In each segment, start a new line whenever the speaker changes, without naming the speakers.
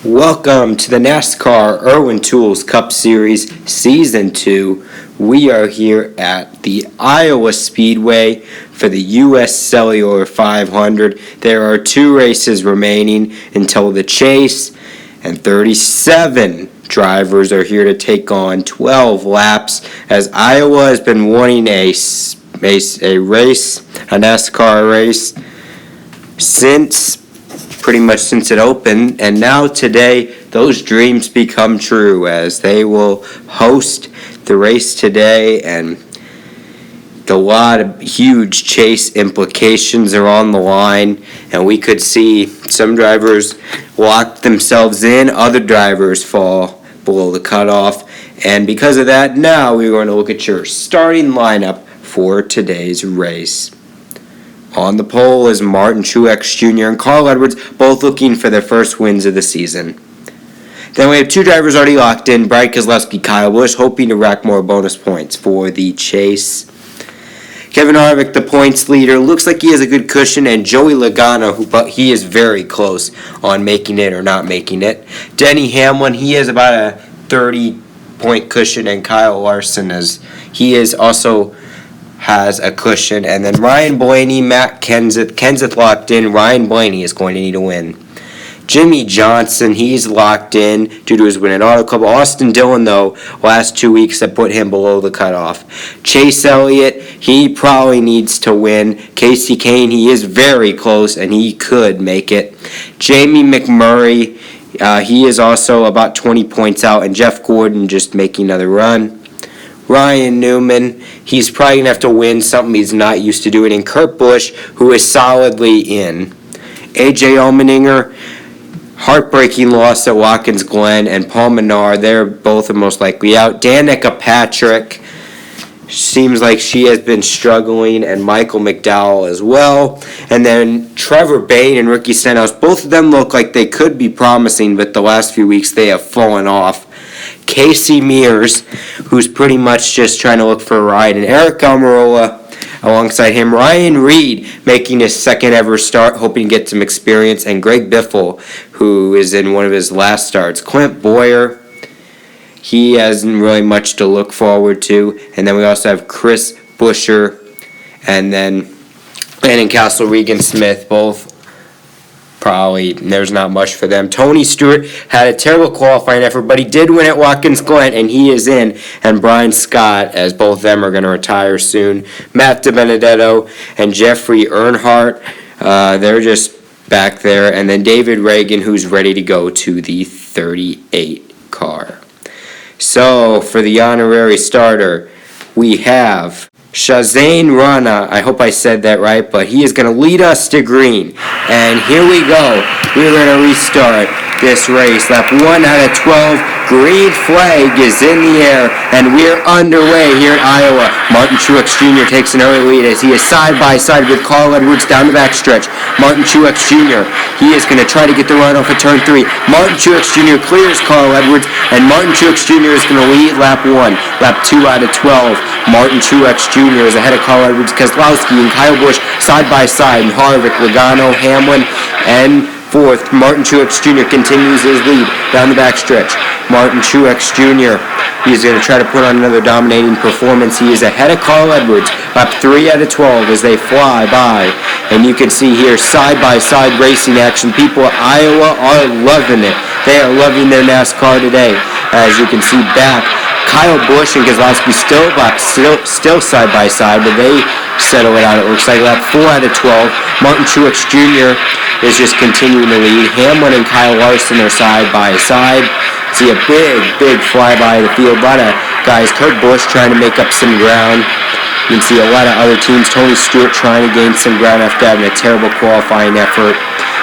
Welcome to the NASCAR IRWIN Tools Cup Series Season 2. We are here at the Iowa Speedway for the U.S. Cellular 500. There are 2 races remaining until the chase, and 37 drivers are here to take on 12 laps, as Iowa has been wanting a NASCAR race pretty much since it opened, and now today those dreams become true as they will host the race today, and a lot of huge chase implications are on the line, and we could see some drivers lock themselves in, other drivers fall below the cutoff, and because of that, now we're going to look at your starting lineup for today's race. On the pole is Martin Truex Jr. and Carl Edwards, both looking for their first wins of the season. Then we have 2 drivers already locked in, Brad Keselowski, Kyle Busch, hoping to rack more bonus points for the chase. Kevin Harvick, the points leader, looks like he has a good cushion, and Joey Logano, but he is very close on making it or not making it. Denny Hamlin, he has about a 30-point cushion, and Kyle Larson, he is also has a cushion. And then Ryan Blaney, Matt Kenseth locked in. Ryan Blaney is going to need a win. Jimmy Johnson, he's locked in due to his win at Auto Club. Austin Dillon, though, last 2 weeks have put him below the cutoff. Chase Elliott, he probably needs to win. Casey Kane, he is very close, and he could make it. Jamie McMurray, he is also about 20 points out, and Jeff Gordon just making another run. Ryan Newman, he's probably going to have to win something he's not used to doing. And Kurt Busch, who is solidly in. AJ Allmendinger, heartbreaking loss at Watkins Glen. And Paul Menard, they're both most likely out. Danica Patrick, seems like she has been struggling. And Michael McDowell as well. And then Trevor Bayne and Ricky Stenhouse, both of them look like they could be promising, but the last few weeks they have fallen off. Casey Mears, who's pretty much just trying to look for a ride, and Eric Almirola alongside him. Ryan Reed making his second ever start, hoping to get some experience, and Greg Biffle, who is in one of his last starts. Clint Boyer, he hasn't really much to look forward to, and then we also have Chris Buescher, and then Landon Castle, Regan Smith, both probably there's not much for them. Tony Stewart had a terrible qualifying effort, but he did win at Watkins Glen, and he is in. And Brian Scott, as both of them are going to retire soon. Matt DiBenedetto and Jeffrey Earnhardt, they're just back there. And then David Reagan, who's ready to go to the 38 car. So, for the honorary starter, we have Shazane Rana, I hope I said that right, but he is going to lead us to green. And here we go. We're going to restart this race. Lap 1 out of 12. Green flag is in the air, and we're underway here at Iowa. Martin Truex Jr. takes an early lead as he is side by side with Carl Edwards down the backstretch. Martin Truex Jr., he is going to try to get the run off of turn 3. Martin Truex Jr. clears Carl Edwards, and Martin Truex Jr. is going to lead lap 1. Lap 2 out of 12. Martin Truex Jr. is ahead of Carl Edwards, Keselowski, and Kyle Busch side by side, and Harvick, Logano, Hamlin, and fourth. Martin Truex Jr. continues his lead down the backstretch. Martin Truex Jr., he's going to try to put on another dominating performance. He is ahead of Carl Edwards, lap 3 out of 12 as they fly by. And you can see here side-by-side racing action. People at Iowa are loving it. They are loving their NASCAR today. As you can see back, Kyle Busch and Keselowski still side by side, but they settle it out. It looks like lap 4 out of 12. Martin Truex Jr. is just continuing to lead. Hamlin and Kyle Larson are side by side. See a big flyby of the field. A lot of guys. Kurt Busch trying to make up some ground. You can see a lot of other teams. Tony Stewart trying to gain some ground after having a terrible qualifying effort.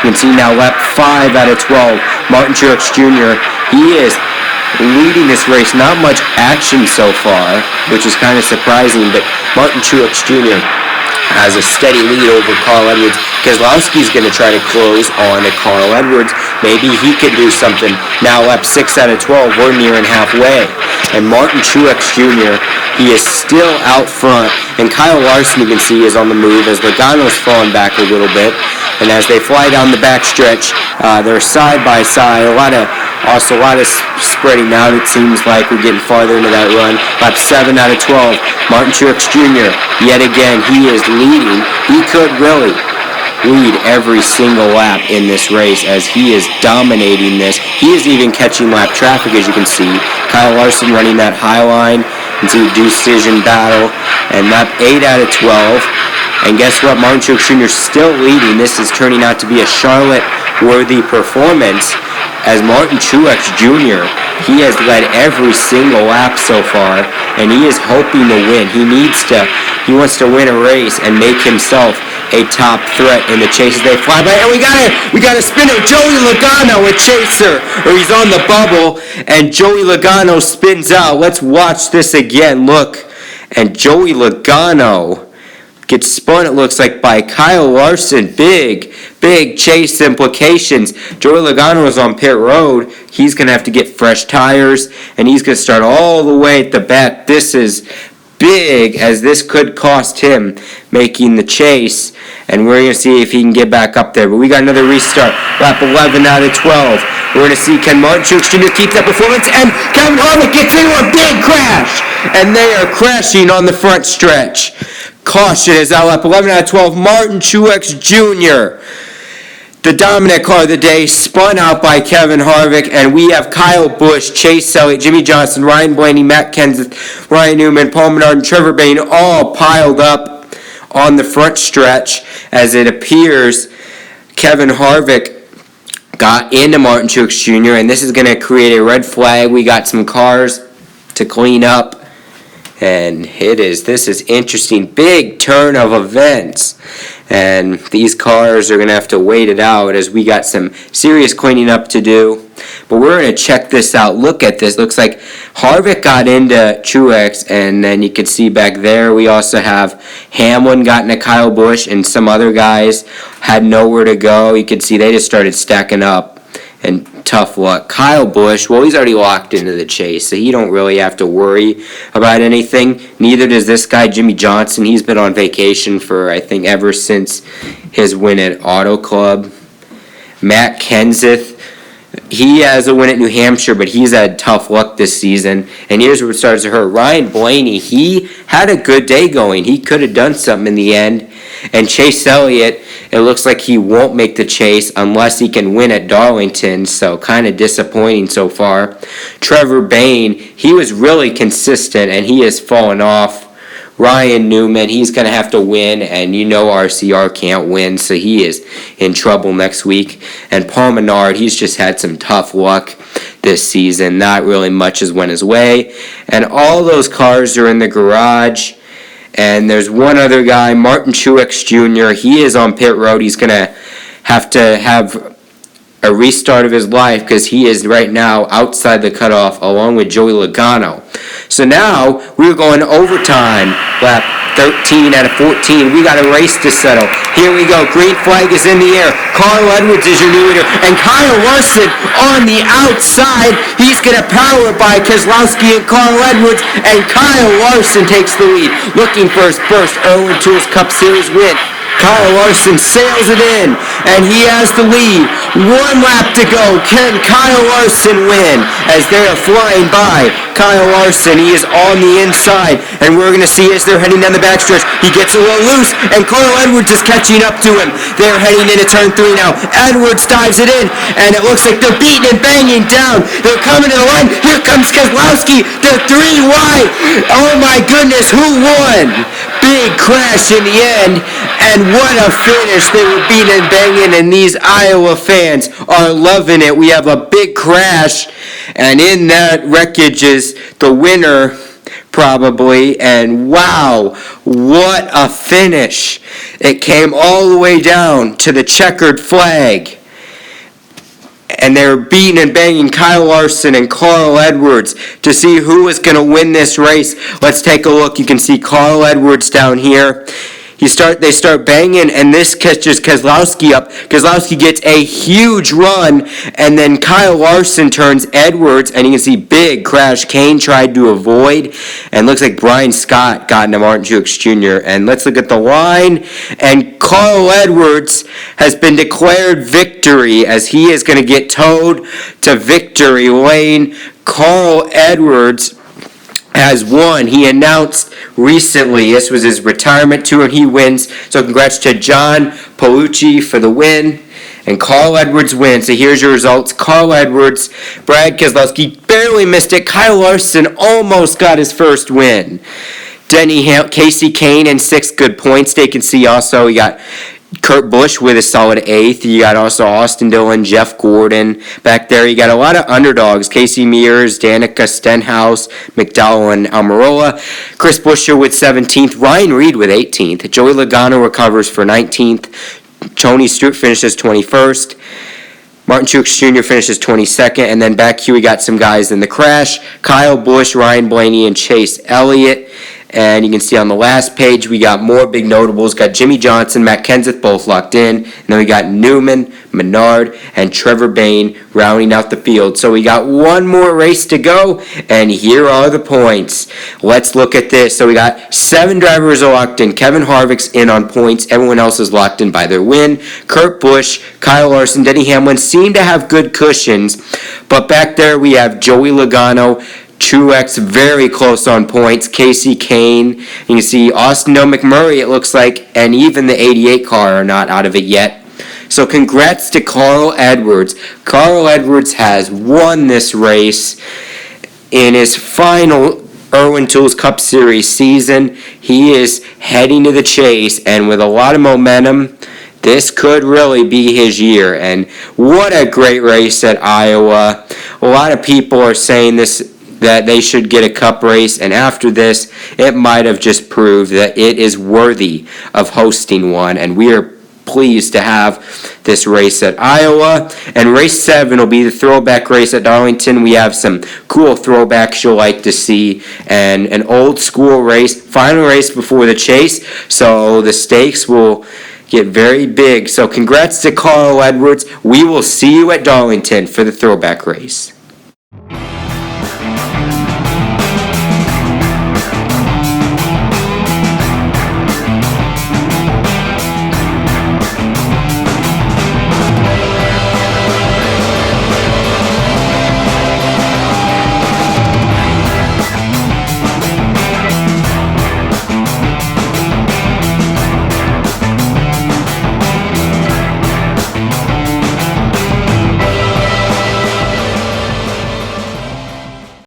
You can see now lap 5 out of 12. Martin Truex Jr. He is leading this race. Not much action so far, which is kind of surprising, but Martin Truex Jr. has a steady lead over Carl Edwards. Keselowski's going to try to close on to Carl Edwards. Maybe he can do something. Now lap 6 out of 12, we're nearing halfway. And Martin Truex Jr., he is still out front. And Kyle Larson, you can see, is on the move as Logano's falling back a little bit. And as they fly down the backstretch, they're side by side. A lot of spreading out. It seems like we're getting farther into that run. Lap 7 out of 12. Martin Truex Jr., yet again, he is leading. He could really lead every single lap in this race as he is dominating this. He is even catching lap traffic, as you can see. Kyle Larson running that high line into a decision battle. And lap 8 out of 12. And guess what? Martin Truex Jr. still leading. This is turning out to be a Charlotte-worthy performance as Martin Truex Jr., he has led every single lap so far, and he is hoping to win. He wants to win a race and make himself a top threat in the chase as they fly by. And we got a spinner, Joey Logano, a chaser, or he's on the bubble, and Joey Logano spins out. Let's watch this again. Look, and Joey Logano gets spun, it looks like, by Kyle Larson. Big chase implications. Joey Logano is on pit road. He's going to have to get fresh tires, and he's going to start all the way at the back. This is big, as this could cost him making the chase, and we're going to see if he can get back up there. But we got another restart. Lap 11 out of 12. We're going to see, can Martin Truex Jr. keep that performance? And Kevin Harvick gets into a big crash, and they are crashing on the front stretch. Caution is out lap 11 out of 12. Martin Truex Jr., the dominant car of the day, spun out by Kevin Harvick, and we have Kyle Busch, Chase Elliott, Jimmy Johnson, Ryan Blaney, Matt Kenseth, Ryan Newman, Paul Menard, and Trevor Bayne all piled up on the front stretch as it appears Kevin Harvick got into Martin Truex Jr., and this is going to create a red flag. We got some cars to clean up. And this is interesting. Big turn of events. And these cars are going to have to wait it out as we got some serious cleaning up to do. But we're going to check this out. Look at this. Looks like Harvick got into Truex, and then you can see back there we also have Hamlin got into Kyle Busch, and some other guys had nowhere to go. You can see they just started stacking up. And tough luck. Kyle Busch, well, he's already locked into the chase, so he don't really have to worry about anything. Neither does this guy, Jimmy Johnson. He's been on vacation for, I think, ever since his win at Auto Club. Matt Kenseth, he has a win at New Hampshire, but he's had tough luck this season. And here's where it starts to hurt. Ryan Blaney, he had a good day going. He could have done something in the end. And Chase Elliott, it looks like he won't make the chase unless he can win at Darlington, so kind of disappointing so far. Trevor Bayne, he was really consistent, and he has fallen off. Ryan Newman, he's going to have to win, and you know RCR can't win, so he is in trouble next week. And Paul Menard, he's just had some tough luck this season. Not really much has went his way. And all those cars are in the garage. And there's one other guy, Martin Truex Jr. He is on pit road. He's going to have a restart of his life because he is right now outside the cutoff along with Joey Logano. So now we're going overtime, lap 13 out of 14. We got a race to settle. Here we go. Green flag is in the air. Carl Edwards is your new leader. And Kyle Larson on the outside. He's going to power by Keselowski and Carl Edwards. And Kyle Larson takes the lead. Looking for his first Irwin Tools Cup Series win. Kyle Larson sails it in, and he has the lead. 1 lap to go. Can Kyle Larson win as they are flying by? Kyle Larson, he is on the inside, and we're going to see as they're heading down the backstretch, he gets a little loose, and Carl Edwards is catching up to him. They're heading into turn 3 now. Edwards dives it in, and it looks like they're beating and banging down. They're coming to the line. Here comes Keselowski. They're 3 wide. Oh my goodness, who won? Big crash in the end, and what a finish. They were beating and banging, and these Iowa fans are loving it. We have a big crash, and in that wreckage is the winner, probably, and wow, what a finish. It came all the way down to the checkered flag. And they're beating and banging Kyle Larson and Carl Edwards to see who is going to win this race. Let's take a look. You can see Carl Edwards down here. They start banging, and this catches Keselowski up. Keselowski gets a huge run, and then Kyle Larson turns Edwards, and you can see big crash. Kane tried to avoid, and looks like Brian Scott got into Martin Truex Jr. And let's look at the line, and Carl Edwards has been declared victory as he is going to get towed to victory lane. Carl Edwards has won. He announced recently this was his retirement tour, and he wins. So congrats to John Palucci for the win. And Carl Edwards wins. So here's your results. Carl Edwards, Brad Keselowski barely missed it. Kyle Larson almost got his first win. Casey Kane in 6 good points. They can see also you got Kurt Busch with a solid 8th. You got also Austin Dillon, Jeff Gordon back there. You got a lot of underdogs. Casey Mears, Danica Stenhouse, McDowell, and Almirola. Chris Buescher with 17th. Ryan Reed with 18th. Joey Logano recovers for 19th. Tony Stewart finishes 21st. Martin Truex Jr. finishes 22nd. And then back here we got some guys in the crash. Kyle Busch, Ryan Blaney, and Chase Elliott. And you can see on the last page, we got more big notables. Got Jimmy Johnson, Matt Kenseth both locked in. And then we got Newman, Menard, and Trevor Bayne rounding out the field. So we got one more race to go, and here are the points. Let's look at this. So we got 7 drivers locked in. Kevin Harvick's in on points. Everyone else is locked in by their win. Kurt Busch, Kyle Larson, Denny Hamlin seem to have good cushions. But back there we have Joey Logano, Truex very close on points. Casey Kane. You can see Austin McMurray, it looks like, and even the 88 car are not out of it yet. So congrats to Carl Edwards. Carl Edwards has won this race in his final Irwin Tools Cup Series season. He is heading to the chase, and with a lot of momentum, this could really be his year. And what a great race at Iowa. A lot of people are saying that they should get a cup race, and after this, it might have just proved that it is worthy of hosting one, and we are pleased to have this race at Iowa. And race 7 will be the throwback race at Darlington. We have some cool throwbacks you'll like to see, and an old school race, final race before the chase, so the stakes will get very big. So congrats to Carl Edwards. We will see you at Darlington for the throwback race.